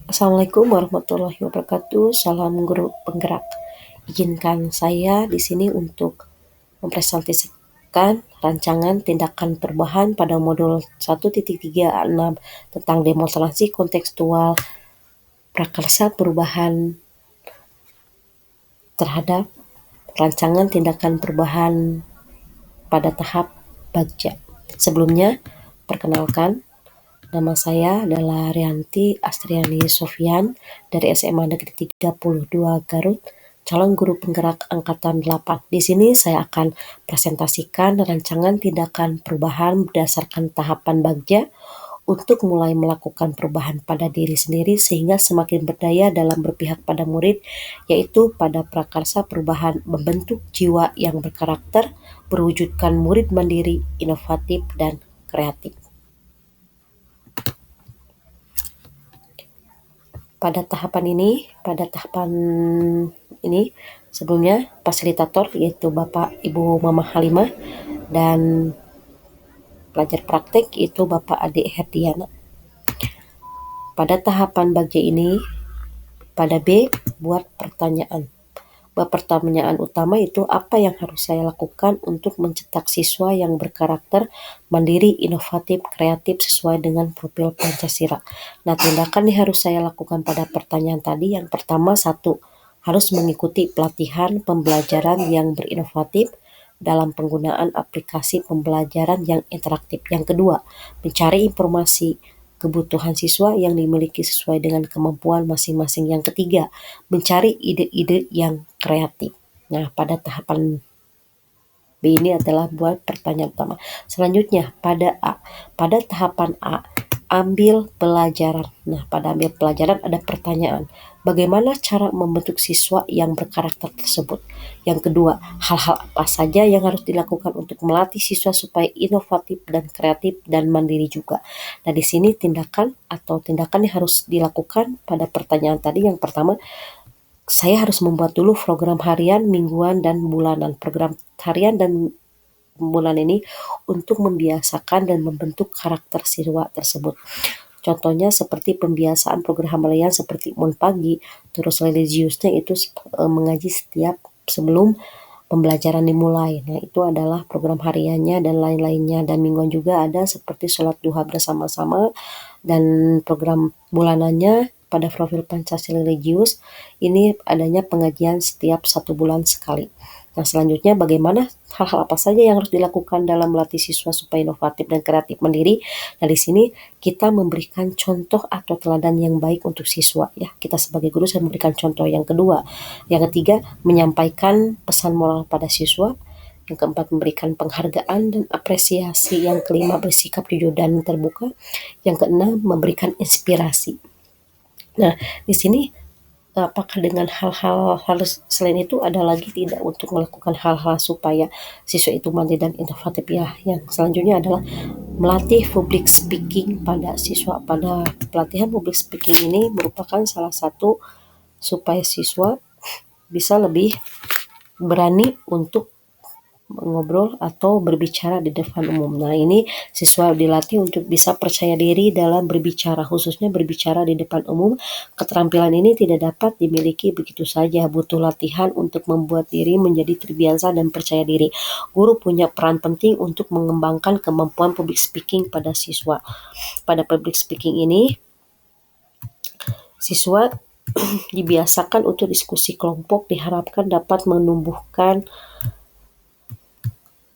Assalamualaikum warahmatullahi wabarakatuh. Salam guru penggerak. Izinkan saya di sini untuk mempresentasikan rancangan tindakan perubahan pada modul 1.3A6 tentang demonstrasi kontekstual prakarsa perubahan terhadap rancangan tindakan perubahan pada tahap Bagja. Sebelumnya, perkenalkan, nama saya adalah Rianti Astriani Sofyan dari SMA Negeri 32 Garut, calon guru penggerak angkatan 8. Di sini saya akan presentasikan rancangan tindakan perubahan berdasarkan tahapan Bagja untuk mulai melakukan perubahan pada diri sendiri sehingga semakin berdaya dalam berpihak pada murid, yaitu pada prakarsa perubahan membentuk jiwa yang berkarakter, berwujudkan murid mandiri, inovatif, dan kreatif. Pada tahapan ini sebelumnya fasilitator yaitu Bapak Ibu Mama Halimah dan pelajar praktek yaitu Bapak Adik Herdiana. Pada tahapan Bagja ini, pada B, buat pertanyaan. Pertanyaan utama itu apa yang harus saya lakukan untuk mencetak siswa yang berkarakter, mandiri, inovatif, kreatif sesuai dengan profil Pancasila. Nah, tindakan yang harus saya lakukan pada pertanyaan tadi, yang pertama, 1, harus mengikuti pelatihan pembelajaran yang berinovatif dalam penggunaan aplikasi pembelajaran yang interaktif. Yang kedua, mencari informasi kebutuhan siswa yang dimiliki sesuai dengan kemampuan masing-masing. Yang ketiga, mencari ide-ide yang kreatif. Nah, pada tahapan B ini adalah buat pertanyaan utama. Selanjutnya, pada A. Pada tahapan A, ambil pelajaran. Nah, pada ambil pelajaran ada pertanyaan. Bagaimana cara membentuk siswa yang berkarakter tersebut? Yang kedua, hal-hal apa saja yang harus dilakukan untuk melatih siswa supaya inovatif dan kreatif dan mandiri juga. Nah, di sini tindakan yang harus dilakukan pada pertanyaan tadi, yang pertama, saya harus membuat dulu program harian, mingguan, dan bulanan. Program harian dan bulan ini untuk membiasakan dan membentuk karakter siswa tersebut. Contohnya seperti pembiasaan program harian seperti bangun pagi, terus religiusnya itu mengaji setiap sebelum pembelajaran dimulai. Nah, itu adalah program hariannya dan lain-lainnya. Dan mingguan juga ada seperti sholat duha bersama-sama, dan program bulanannya pada profil Pancasila religius ini adanya pengajian setiap 1 bulan sekali. Nah, selanjutnya bagaimana hal-hal apa saja yang harus dilakukan dalam melatih siswa supaya inovatif dan kreatif mandiri. Nah, di sini kita memberikan contoh atau teladan yang baik untuk siswa ya. Kita sebagai guru saya memberikan contoh. Yang kedua, yang ketiga, menyampaikan pesan moral pada siswa. Yang keempat, memberikan penghargaan dan apresiasi. Yang kelima, bersikap jujur dan terbuka. Yang keenam, memberikan inspirasi. Nah, di sini apakah dengan hal-hal harus selain itu ada lagi tidak untuk melakukan hal-hal supaya siswa itu mandiri dan inovatif ya. Yang selanjutnya adalah melatih public speaking pada siswa. Pada pelatihan public speaking ini merupakan salah satu supaya siswa bisa lebih berani untuk mengobrol atau berbicara di depan umum. Nah, ini siswa dilatih untuk bisa percaya diri dalam berbicara, khususnya berbicara di depan umum. Keterampilan ini tidak dapat dimiliki begitu saja, butuh latihan untuk membuat diri menjadi terbiasa dan percaya diri. Guru punya peran penting untuk mengembangkan kemampuan public speaking pada siswa. Pada public speaking ini, siswa dibiasakan untuk diskusi kelompok, diharapkan dapat menumbuhkan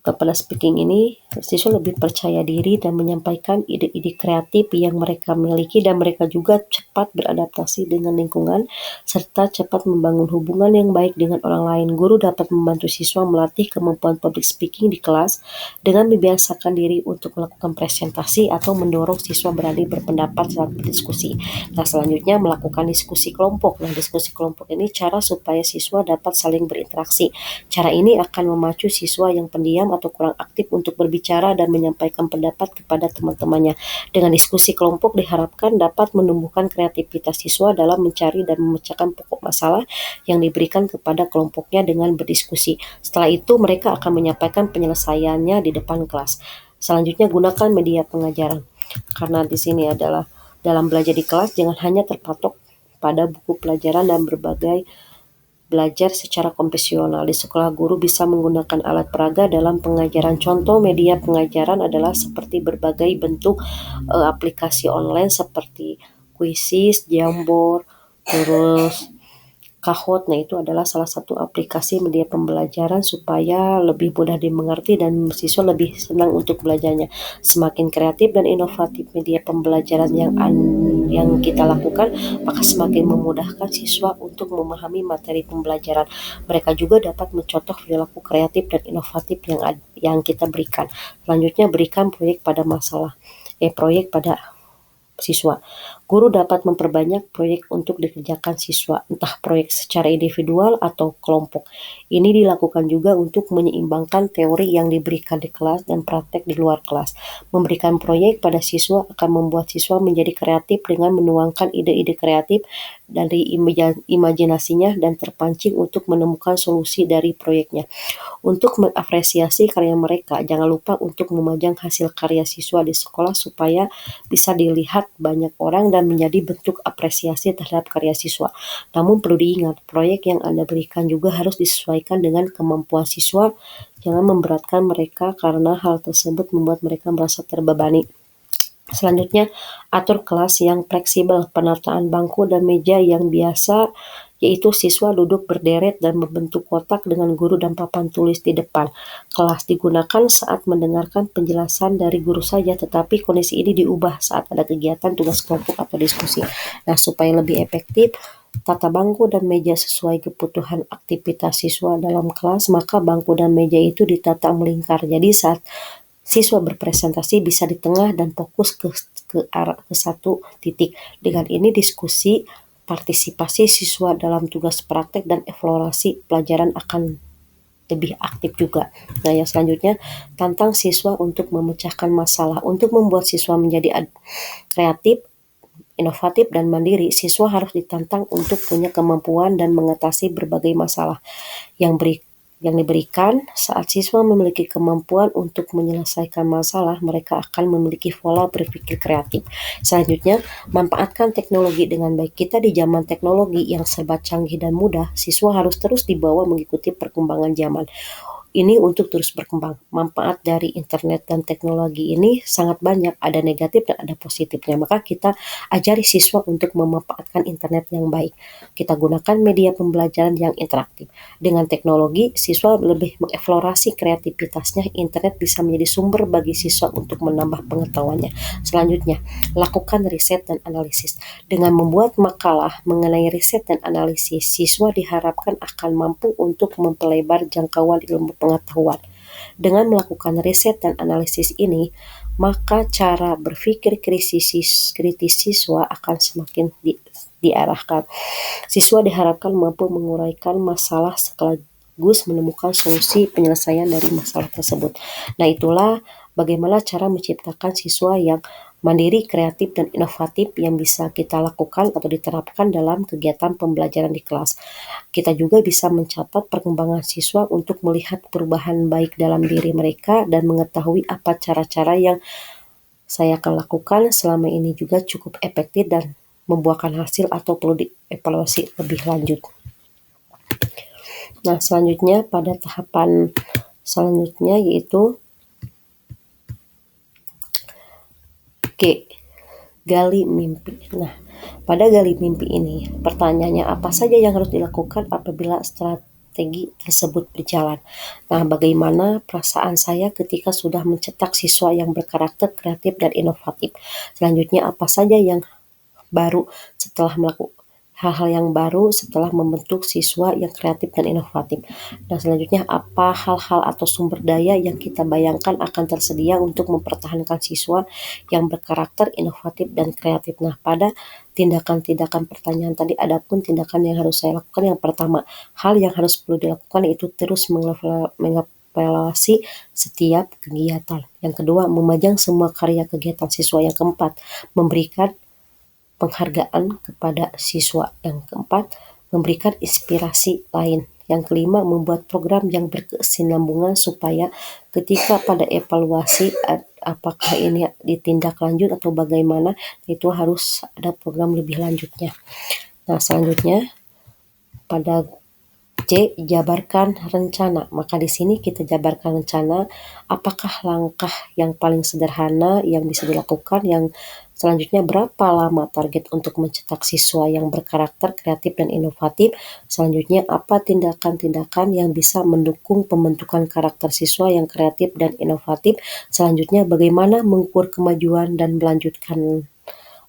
kepada speaking ini, siswa lebih percaya diri dan menyampaikan ide-ide kreatif yang mereka miliki, dan mereka juga cepat beradaptasi dengan lingkungan serta cepat membangun hubungan yang baik dengan orang lain. Guru dapat membantu siswa melatih kemampuan public speaking di kelas dengan membiasakan diri untuk melakukan presentasi atau mendorong siswa berani berpendapat saat berdiskusi. Nah, selanjutnya melakukan diskusi kelompok. Nah, diskusi kelompok ini cara supaya siswa dapat saling berinteraksi. Cara ini akan memacu siswa yang pendiam atau kurang aktif untuk berbicara dan menyampaikan pendapat kepada teman-temannya. Dengan diskusi kelompok diharapkan dapat menumbuhkan kreativitas siswa dalam mencari dan memecahkan pokok masalah yang diberikan kepada kelompoknya dengan berdiskusi. Setelah itu mereka akan menyampaikan penyelesaiannya di depan kelas. Selanjutnya gunakan media pengajaran. Karena di sini adalah dalam belajar di kelas jangan hanya terpatok pada buku pelajaran dan berbagai belajar secara konvensional. Di sekolah, guru bisa menggunakan alat peraga dalam pengajaran. Contoh media pengajaran adalah seperti berbagai bentuk aplikasi online seperti Quizzes, Jamboard, terus Kahoot. Nah, itu adalah salah satu aplikasi media pembelajaran supaya lebih mudah dimengerti dan siswa lebih senang untuk belajarnya. Semakin kreatif dan inovatif media pembelajaran yang kita lakukan, maka semakin memudahkan siswa untuk memahami materi pembelajaran. Mereka juga dapat mencontoh perilaku kreatif dan inovatif yang kita berikan. Selanjutnya, berikan proyek pada siswa. Guru dapat memperbanyak proyek untuk dikerjakan siswa, entah proyek secara individual atau kelompok. Ini dilakukan juga untuk menyeimbangkan teori yang diberikan di kelas dan praktek di luar kelas. Memberikan proyek pada siswa akan membuat siswa menjadi kreatif dengan menuangkan ide-ide kreatif dari imajinasinya dan terpancing untuk menemukan solusi dari proyeknya. Untuk mengapresiasi karya mereka, jangan lupa untuk memajang hasil karya siswa di sekolah supaya bisa dilihat banyak orang dan menjadi bentuk apresiasi terhadap karya siswa. Namun perlu diingat, proyek yang Anda berikan juga harus disesuaikan dengan kemampuan siswa. Jangan memberatkan mereka karena hal tersebut membuat mereka merasa terbebani. Selanjutnya, atur kelas yang fleksibel. Penataan bangku dan meja yang biasa, yaitu siswa duduk berderet dan membentuk kotak dengan guru dan papan tulis di depan. Kelas digunakan saat mendengarkan penjelasan dari guru saja, tetapi kondisi ini diubah saat ada kegiatan tugas kelompok atau diskusi. Nah, supaya lebih efektif, tata bangku dan meja sesuai kebutuhan aktivitas siswa dalam kelas, maka bangku dan meja itu ditata melingkar. Jadi saat siswa berpresentasi bisa di tengah dan fokus ke satu titik. Dengan ini diskusi, partisipasi siswa dalam tugas praktek dan evaluasi pelajaran akan lebih aktif juga. Nah, yang selanjutnya, tantang siswa untuk memecahkan masalah. Untuk membuat siswa menjadi kreatif, inovatif, dan mandiri, siswa harus ditantang untuk punya kemampuan dan mengatasi berbagai masalah yang diberikan. Saat siswa memiliki kemampuan untuk menyelesaikan masalah, mereka akan memiliki pola berpikir kreatif. Selanjutnya, manfaatkan teknologi dengan baik. Kita di zaman teknologi yang serba canggih dan mudah, siswa harus terus dibawa mengikuti perkembangan zaman. Ini untuk terus berkembang. Manfaat dari internet dan teknologi ini sangat banyak, ada negatif dan ada positifnya. Maka kita ajari siswa untuk memanfaatkan internet yang baik. Kita gunakan media pembelajaran yang interaktif. Dengan teknologi, siswa lebih mengeksplorasi kreativitasnya. Internet bisa menjadi sumber bagi siswa untuk menambah pengetahuannya. Selanjutnya, lakukan riset dan analisis. Dengan membuat makalah mengenai riset dan analisis, siswa diharapkan akan mampu untuk memperlebar jangkauan ilmu pengetahuan. Dengan melakukan riset dan analisis ini, maka cara berpikir kritis siswa akan semakin diarahkan. Siswa diharapkan mampu menguraikan masalah sekaligus menemukan solusi penyelesaian dari masalah tersebut. Nah, itulah bagaimana cara menciptakan siswa yang mandiri, kreatif, dan inovatif yang bisa kita lakukan atau diterapkan dalam kegiatan pembelajaran di kelas. Kita juga bisa mencatat perkembangan siswa untuk melihat perubahan baik dalam diri mereka dan mengetahui apa cara-cara yang saya akan lakukan selama ini juga cukup efektif dan membuahkan hasil atau perlu dievaluasi lebih lanjut. Nah, selanjutnya pada tahapan selanjutnya yaitu G. Gali mimpi. Nah, pada gali mimpi ini, pertanyaannya apa saja yang harus dilakukan apabila strategi tersebut berjalan. Nah, bagaimana perasaan saya ketika sudah mencetak siswa yang berkarakter kreatif dan inovatif. Selanjutnya, apa saja yang baru setelah melakukan hal-hal yang baru setelah membentuk siswa yang kreatif dan inovatif. Dan selanjutnya, apa hal-hal atau sumber daya yang kita bayangkan akan tersedia untuk mempertahankan siswa yang berkarakter inovatif dan kreatif. Nah, pada tindakan-tindakan pertanyaan tadi, ada pun tindakan yang harus saya lakukan. Yang pertama, hal yang harus perlu dilakukan yaitu terus mengevaluasi setiap kegiatan. Yang kedua, memajang semua karya kegiatan siswa. Yang keempat, memberikan penghargaan kepada siswa. Yang keempat, memberikan inspirasi lain. Yang kelima, membuat program yang berkesinambungan supaya ketika pada evaluasi apakah ini ditindak lanjut atau bagaimana, itu harus ada program lebih lanjutnya. Nah, selanjutnya pada C, jabarkan rencana. Maka di sini kita jabarkan rencana, apakah langkah yang paling sederhana yang bisa dilakukan, yang selanjutnya berapa lama target untuk mencetak siswa yang berkarakter kreatif dan inovatif. Selanjutnya apa tindakan-tindakan yang bisa mendukung pembentukan karakter siswa yang kreatif dan inovatif. Selanjutnya bagaimana mengukur kemajuan dan melanjutkan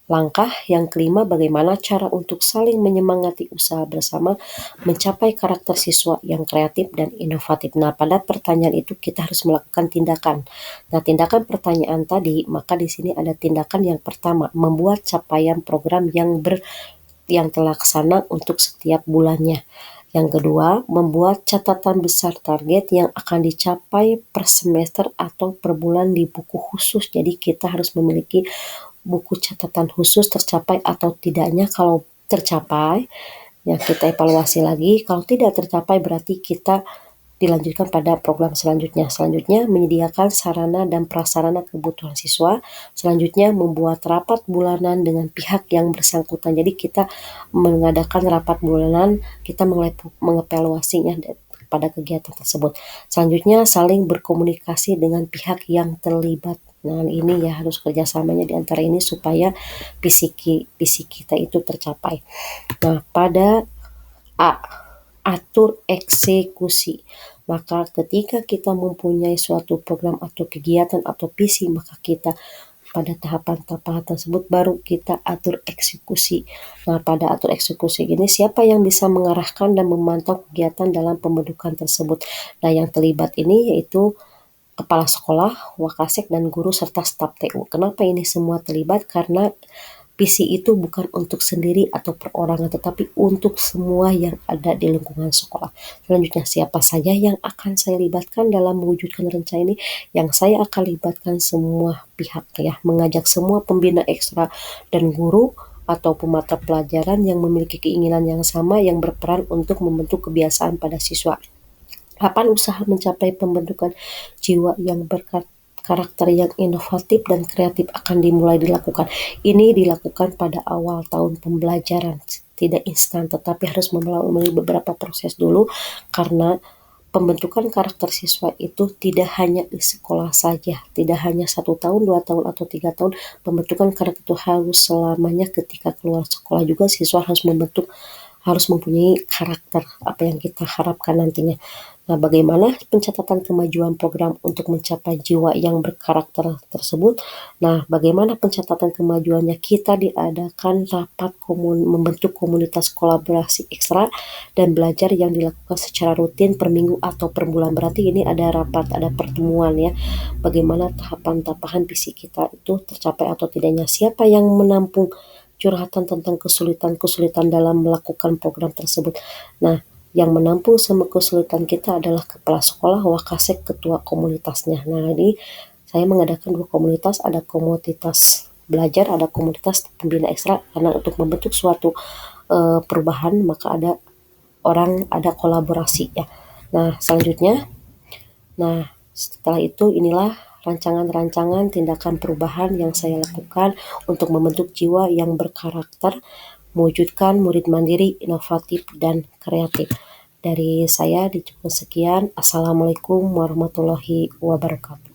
langkah. Yang kelima, bagaimana cara untuk saling menyemangati usaha bersama mencapai karakter siswa yang kreatif dan inovatif. Nah, pada pertanyaan itu kita harus melakukan tindakan. Nah, tindakan pertanyaan tadi, maka di sini ada tindakan yang pertama, membuat capaian program yang terlaksana untuk setiap bulannya. Yang kedua, membuat catatan besar target yang akan dicapai per semester atau per bulan di buku khusus. Jadi kita harus memiliki buku catatan khusus tercapai atau tidaknya. Kalau tercapai, ya kita evaluasi lagi. Kalau tidak tercapai berarti kita dilanjutkan pada program selanjutnya. Selanjutnya menyediakan sarana dan prasarana kebutuhan siswa. Selanjutnya membuat rapat bulanan dengan pihak yang bersangkutan. Jadi kita mengadakan rapat bulanan, kita mengevaluasinya pada kegiatan tersebut. Selanjutnya saling berkomunikasi dengan pihak yang terlibat. Nah, ini ya harus kerjasamanya di antara ini supaya visi kita itu tercapai. Nah, pada A, atur eksekusi. Maka ketika kita mempunyai suatu program atau kegiatan atau visi, maka kita pada tahapan-tahapan tersebut baru kita atur eksekusi. Nah, pada atur eksekusi ini siapa yang bisa mengarahkan dan memantau kegiatan dalam pembentukan tersebut. Nah, yang terlibat ini yaitu kepala sekolah, wakasek, dan guru serta staf TU. Kenapa ini semua terlibat? Karena visi itu bukan untuk sendiri atau perorangan, tetapi untuk semua yang ada di lingkungan sekolah. Selanjutnya, siapa saja yang akan saya libatkan dalam mewujudkan rencana ini? Yang saya akan libatkan semua pihak ya, mengajak semua pembina ekstra dan guru atau pemata pelajaran yang memiliki keinginan yang sama yang berperan untuk membentuk kebiasaan pada siswa. Kapan usaha mencapai pembentukan jiwa yang berkarakter yang inovatif dan kreatif akan dimulai dilakukan. Ini dilakukan pada awal tahun pembelajaran, tidak instan, tetapi harus melalui beberapa proses dulu karena pembentukan karakter siswa itu tidak hanya di sekolah saja, tidak hanya 1 tahun, 2 tahun, atau 3 tahun. Pembentukan karakter itu harus selamanya. Ketika keluar sekolah juga siswa harus mempunyai karakter apa yang kita harapkan nantinya. Nah, bagaimana pencatatan kemajuan program untuk mencapai jiwa yang berkarakter tersebut? Nah, bagaimana pencatatan kemajuannya? Kita diadakan rapat membentuk komunitas kolaborasi ekstra dan belajar yang dilakukan secara rutin per minggu atau per bulan. Berarti ini ada rapat, ada pertemuan ya. Bagaimana tahapan-tahapan visi kita itu tercapai atau tidaknya? Siapa yang menampung curhatan tentang kesulitan-kesulitan dalam melakukan program tersebut? Nah, yang menampung semua kesulitan kita adalah kepala sekolah, wakasek, ketua komunitasnya. Nah, ini saya mengadakan 2 komunitas, ada komunitas belajar, ada komunitas pembina ekstra, karena untuk membentuk suatu perubahan maka ada kolaborasi ya. Nah, selanjutnya, setelah itu inilah rancangan-rancangan tindakan perubahan yang saya lakukan untuk membentuk jiwa yang berkarakter, mewujudkan murid mandiri, inovatif, dan kreatif. Dari saya cukup sekian. Assalamualaikum warahmatullahi wabarakatuh.